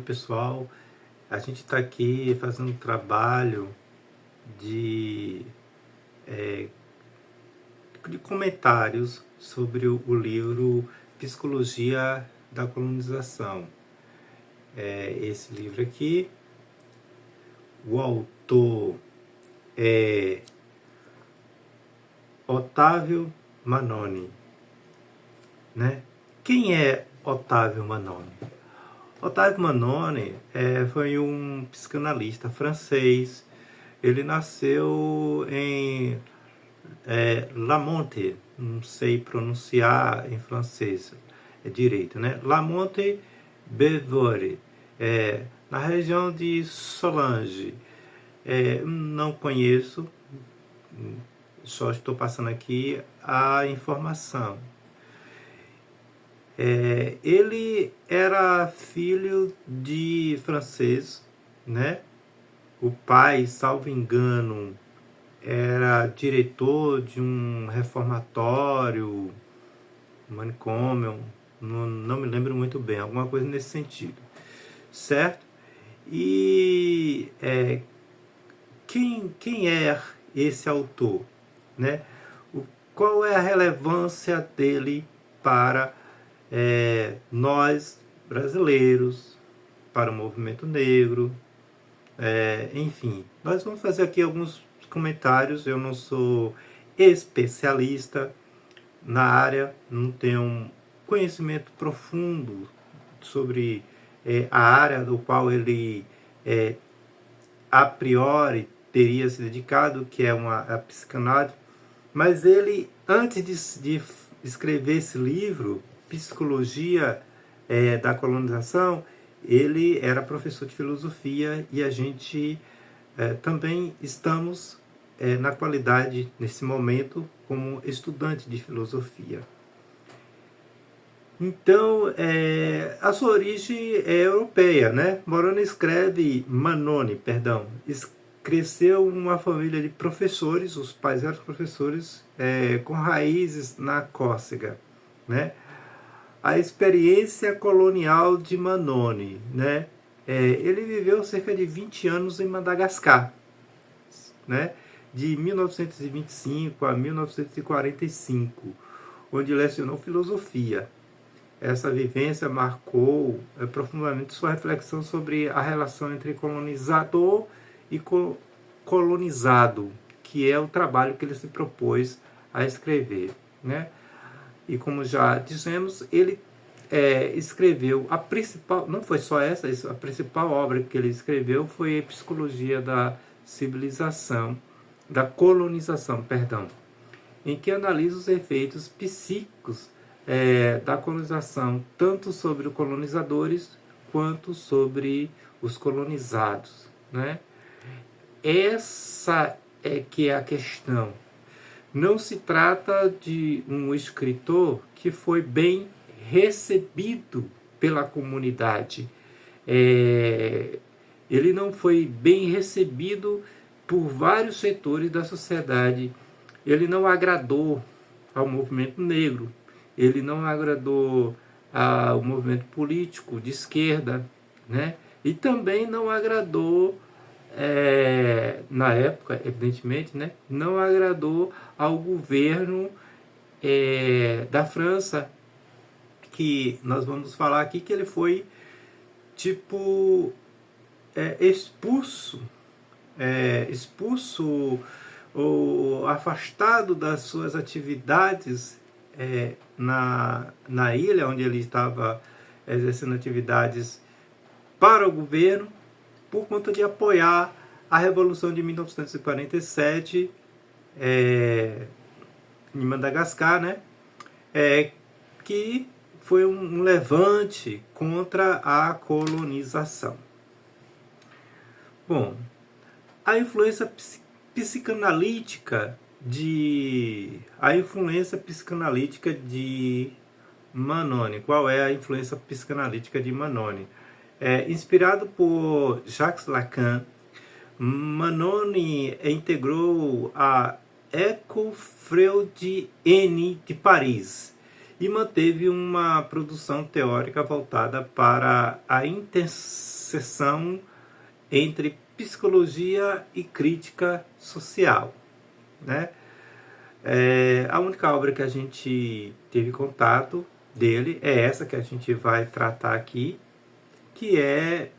pessoal. A gente está aqui fazendo um trabalho de, de comentários sobre o livro Psicologia da Colonização. Esse livro aqui, o autor é Otávio Manoni, né? Quem é Otávio Manoni? Otávio Manoni foi um psicanalista francês. Ele nasceu em Lamonte, não sei pronunciar em francês direito, né? Lamonte-Bevore, na região de Solange. Não conheço, só estou passando aqui a informação. Ele era filho de francês, né? O pai, salvo engano, era diretor de um reformatório, manicômio, não me lembro muito bem, alguma coisa nesse sentido, certo? E quem é esse autor, né? Qual é a relevância dele para nós brasileiros, para o movimento negro, enfim. Nós vamos fazer aqui alguns comentários. Eu não sou especialista na área, não tenho um conhecimento profundo sobre a área do qual ele a priori teria se dedicado, que é a psicanálise, mas ele, antes de escrever esse livro, Psicologia da Colonização, ele era professor de filosofia e a gente também estamos na qualidade, nesse momento, como estudante de filosofia. Então, a sua origem é europeia, né? Manoni, cresceu em uma família de professores, os pais eram professores com raízes na Córcega, né? A experiência colonial de Manoni, né? Ele viveu cerca de 20 anos em Madagascar, né? De 1925 a 1945, onde lecionou filosofia. Essa vivência marcou profundamente sua reflexão sobre a relação entre colonizador e colonizado, que é o trabalho que ele se propôs a escrever, né? E como já dissemos, ele escreveu a principal, não foi só essa, a principal obra que ele escreveu foi a Psicologia da Civilização, da Colonização, perdão, em que analisa os efeitos psíquicos da colonização, tanto sobre os colonizadores quanto sobre os colonizados, né? Essa é que é a questão. Não se trata de um escritor que foi bem recebido pela comunidade. Ele não foi bem recebido por vários setores da sociedade. Ele não agradou ao movimento negro, ele não agradou ao movimento político de esquerda, né? E também não agradou, na época, evidentemente, né? Não agradou ao governo da França, que nós vamos falar aqui que ele foi expulso ou afastado das suas atividades na ilha onde ele estava exercendo atividades para o governo, por conta de apoiar a Revolução de 1947 em Madagascar, né? Que foi um levante contra a colonização. Bom, a influência psicanalítica de Manoni. Qual é a influência psicanalítica de Manoni? Inspirado por Jacques Lacan, Manoni integrou a École Freudienne de Paris e manteve uma produção teórica voltada para a interseção entre psicologia e crítica social, né? A única obra que a gente teve contato dele é essa que a gente vai tratar aqui, que é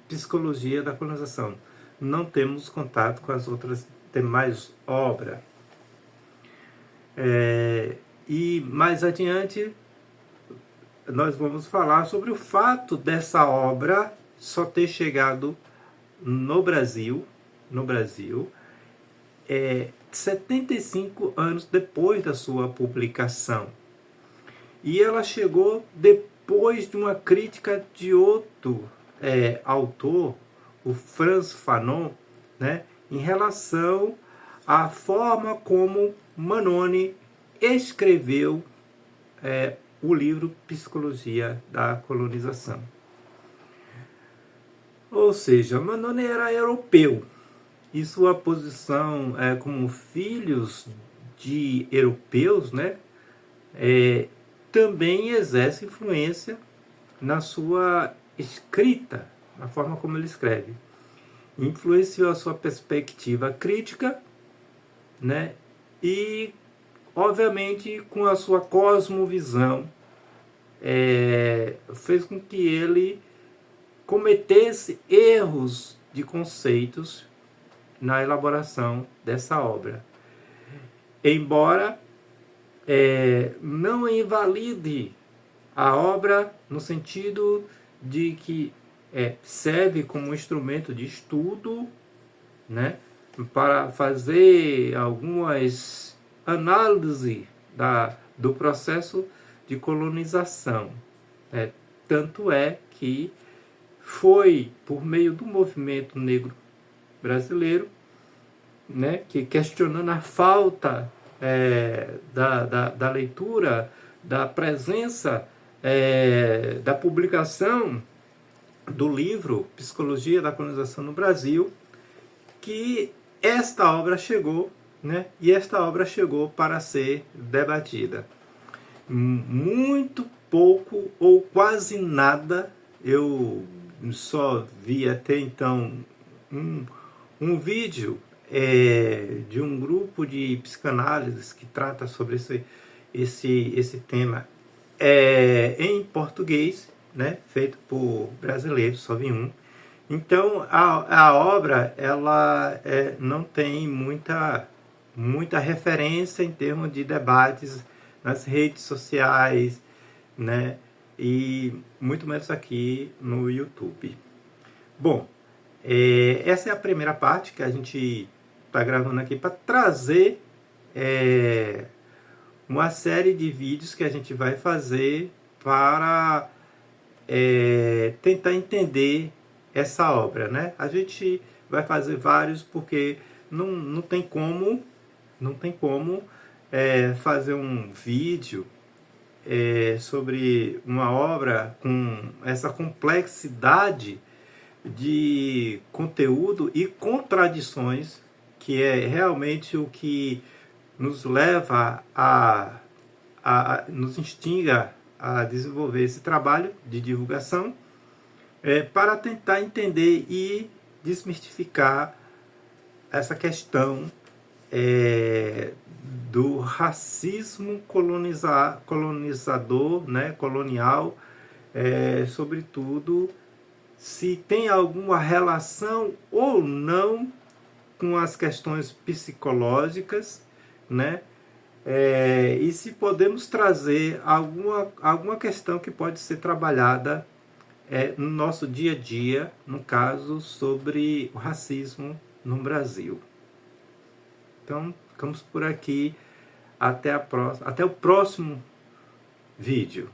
Psicologia da Colonização. Não temos contato com as outras demais obras. E mais adiante nós vamos falar sobre o fato dessa obra só ter chegado no Brasil 75 anos depois da sua publicação. E ela chegou depois de uma crítica de outro autor, o Frantz Fanon, né, em relação à forma como Manoni escreveu o livro Psicologia da Colonização. Ou seja, Manoni era europeu, e sua posição como filhos de europeus, né, também exerce influência na sua escrita, na forma como ele escreve. Influenciou a sua perspectiva crítica, né, e, obviamente, com a sua cosmovisão, fez com que ele cometesse erros de conceitos na elaboração dessa obra. Embora não invalide a obra no sentido de que serve como instrumento de estudo, né, para fazer algumas análises do processo de colonização. Tanto é que foi por meio do movimento negro brasileiro, né, que questionando a falta da leitura, da presença, da publicação do livro Psicologia da Colonização no Brasil, que esta obra chegou, né, e esta obra chegou para ser debatida. Muito pouco ou quase nada, eu só vi até então um vídeo de um grupo de psicanálise que trata sobre esse tema em português, né, feito por brasileiros, só vi um. Então a obra ela não tem muita referência em termos de debates nas redes sociais, né, e muito menos aqui no YouTube. Bom, essa é a primeira parte que a gente está gravando aqui para trazer uma série de vídeos que a gente vai fazer para tentar entender essa obra, né? A gente vai fazer vários porque não tem como fazer um vídeo sobre uma obra com essa complexidade de conteúdo e contradições, que é realmente o que nos leva nos instiga a desenvolver esse trabalho de divulgação, para tentar entender e desmistificar essa questão do racismo colonizador, né, colonial, sobretudo se tem alguma relação ou não com as questões psicológicas, né? E se podemos trazer alguma questão que pode ser trabalhada no nosso dia a dia, no caso, sobre o racismo no Brasil. Então, ficamos por aqui. Até o próximo vídeo.